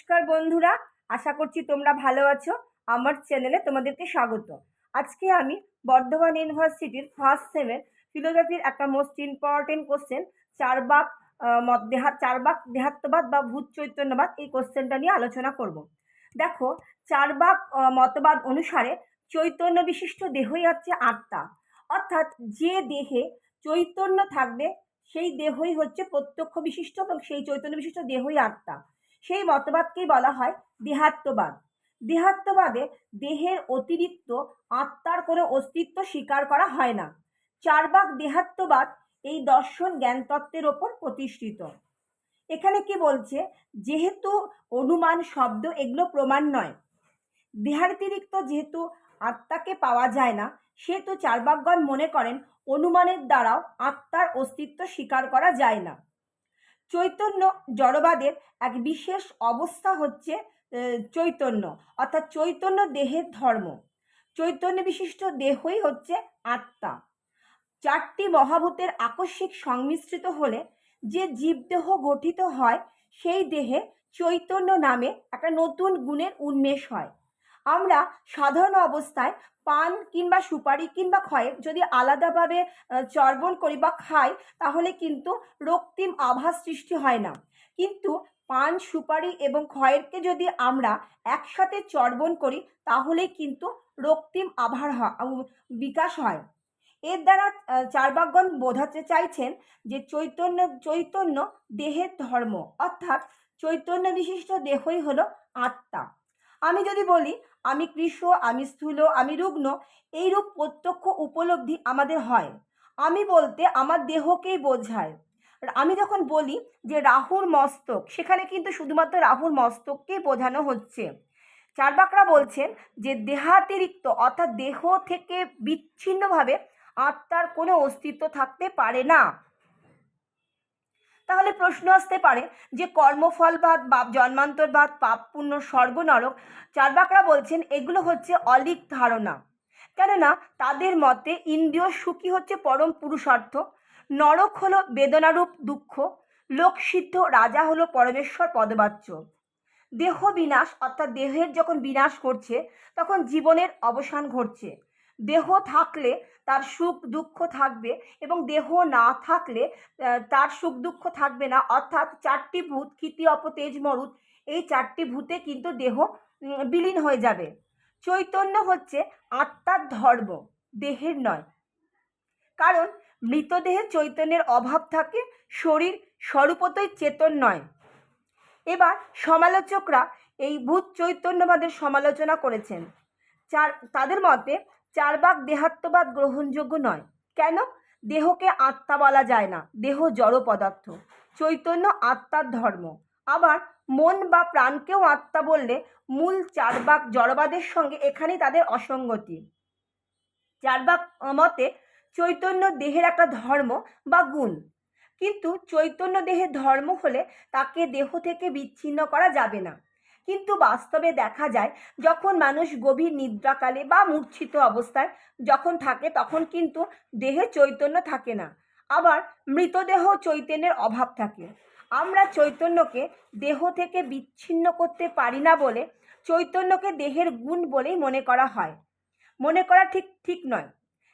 নমস্কার বন্ধুরা, আশা করছি তোমরা ভালো আছো। আমার চ্যানেলে তোমাদেরকে স্বাগত। আজকে আমি বর্ধমান ইউনিভার্সিটির ফার্স্ট সেমের ফিলোসফির একটা most important question, Charvak Charvak দেহাত্মবাদ বা ভূত চৈতন্যবাদ, এই কোশ্চেনটা নিয়ে আলোচনা করব। দেখো, চারবাক মতবাদ অনুসারে চৈতন্য বিশিষ্ট দেহই হচ্ছে আত্মা। অর্থাৎ যে দেহে চৈতন্য থাকবে সেই দেহই হচ্ছে প্রত্যক্ষ বিশিষ্ট এবং সেই চৈতন্য বিশিষ্ট দেহই আত্মা। সেই মতবাদকেই বলা হয় দেহাত্মবাদ। দেহাত্মবাদে দেহের অতিরিক্ত আত্মার কোনো অস্তিত্ব স্বীকার করা হয় না। চারবাক দেহাত্মবাদ এই দর্শন জ্ঞানতত্ত্বের ওপর প্রতিষ্ঠিত। এখানে কি বলছে, যেহেতু অনুমান শব্দ এগুলো প্রমাণ নয়, দেহাতিরিক্ত যেহেতু আত্মাকে পাওয়া যায় না, সেহেতু চারবাকগণ মনে করেন অনুমানের দ্বারাও আত্মার অস্তিত্ব স্বীকার করা যায় না। চৈতন্য জড়বাদের এক বিশেষ অবস্থা হচ্ছে চৈতন্য, অর্থাৎ চৈতন্য দেহের ধর্ম। চৈতন্য বিশিষ্ট দেহই হচ্ছে আত্মা। চারটি মহাভূতের আকস্মিক সংমিশ্রিত হলে যে জীবদেহ গঠিত হয়, সেই দেহে চৈতন্য নামে একটা নতুন গুণের উন্মেষ হয়। আমরা সাধারণ অবস্থায় পান কিংবা সুপারি কিংবা খয়ের যদি আলাদাভাবে চর্বণ করি বা খাই, তাহলে কিন্তু রক্তিম আভাস সৃষ্টি হয় না। কিন্তু পান, সুপারি এবং খয়েরকে যদি আমরা একসাথে চর্বণ করি, তাহলে কিন্তু রক্তিম আভার বিকাশ হয়। এর দ্বারা চারবাকগণ বোঝাতে চাইছেন যে চৈতন্য দেহের ধর্ম, অর্থাৎ চৈতন্য বিশিষ্ট দেহই হলো আত্মা। আমি যদি বলি আমি কৃষ্ণ, আমি স্থূল, আমি রুগ্ন, এইরূপ প্রত্যক্ষ উপলব্ধি আমাদের হয়। আমি বলতে আমার দেহকেই বোঝায়। আমি যখন বলি যে রাহুর মস্তক, সেখানে কিন্তু শুধুমাত্র রাহুর মস্তককেই বোঝানো হচ্ছে। চারবাকরা বলছেন যে দেহাতিরিক্ত অর্থাৎ দেহ থেকে বিচ্ছিন্নভাবে আত্মার কোনো অস্তিত্ব থাকতে পারে না। তাহলে প্রশ্ন আসতে পারে যে কর্মফলবাদ, বাপ জন্মান্তরবাদ, পাপ পুণ্য, স্বর্গ নরক, চারবাকরা বলছেন এগুলো হচ্ছে অলিক ধারণা। কেননা তাদের মতে ইন্দ্রিয় সুখী হচ্ছে পরম পুরুষার্থ, নরক হলো বেদনারূপ দুঃখ, লোকসিদ্ধ রাজা হলো পরমেশ্বর পদবাচ্য। দেহ বিনাশ অর্থাৎ দেহের যখন বিনাশ করছে, তখন জীবনের অবসান ঘটছে। দেহ থাকলে তার সুখ দুঃখ থাকবে এবং দেহ না থাকলে তার সুখ দুঃখ থাকবে না। অর্থাৎ চারটি ভূত, ক্ষিতি অপ তেজ মরুত, এই চারটি ভূতে কিন্তু দেহ বিলীন হয়ে যাবে। চৈতন্য হচ্ছে আত্মার ধর্ম, দেহের নয়। কারণ মৃতদেহে চৈতন্যের অভাব থাকে, শরীর স্বরূপতই চেতন নয়। এবার সমালোচকরা এই ভূত চৈতন্যবাদের সমালোচনা করেছেন। তাদের মতে চারবাক দেহাত্মবাদ গ্রহণযোগ্য নয়। কেন? দেহকে আত্মা বলা যায় না, দেহ জড় পদার্থ, চৈতন্য আত্মার ধর্ম। আবার মন বা প্রাণকেও আত্মা বললে মূল চারবাক জড়বাদের সঙ্গে এখানেই তাদের অসঙ্গতি। চারবাক মতে চৈতন্য দেহের একটা ধর্ম বা গুণ, কিন্তু চৈতন্য দেহের ধর্ম হলে তাকে দেহ থেকে বিচ্ছিন্ন করা যাবে না। কিন্তু বাস্তবে দেখা যায় যখন মানুষ গভীর নিদ্রাকালে বা মূর্ছিত অবস্থায় যখন থাকে, তখন কিন্তু দেহে চৈতন্য থাকে না। আবার মৃতদেহ চৈতন্যের অভাব থাকে। আমরা চৈতন্যকে দেহ থেকে বিচ্ছিন্ন করতে পারি না বলে চৈতন্যকে দেহের গুণ বলেই মনে করা হয়। মনে করা ঠিক নয়।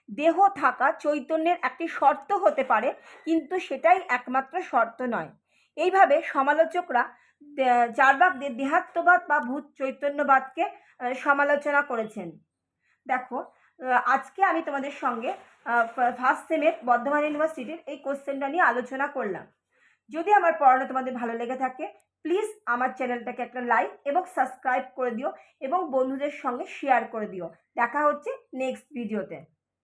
দেহ থাকা চৈতন্যের একটি শর্ত হতে পারে, কিন্তু সেটাই একমাত্র শর্ত নয়। এইভাবে সমালোচকরা চারবাকদের দেহাত্মবাদ বা ভূত চৈতন্যবাদকে সমালোচনা করেছেন। দেখো, আজকে আমি তোমাদের সঙ্গে ফার্স্ট সেমের বর্ধমান ইউনিভার্সিটির এই কোশ্চেনটা নিয়ে আলোচনা করলাম। যদি আমার পড়ানো তোমাদের ভালো লেগে থাকে, প্লিজ আমার চ্যানেলটাকে একটা লাইক এবং সাবস্ক্রাইব করে দিও এবং বন্ধুদের সঙ্গে শেয়ার করে দিও। দেখা হচ্ছে নেক্সট ভিডিওতে।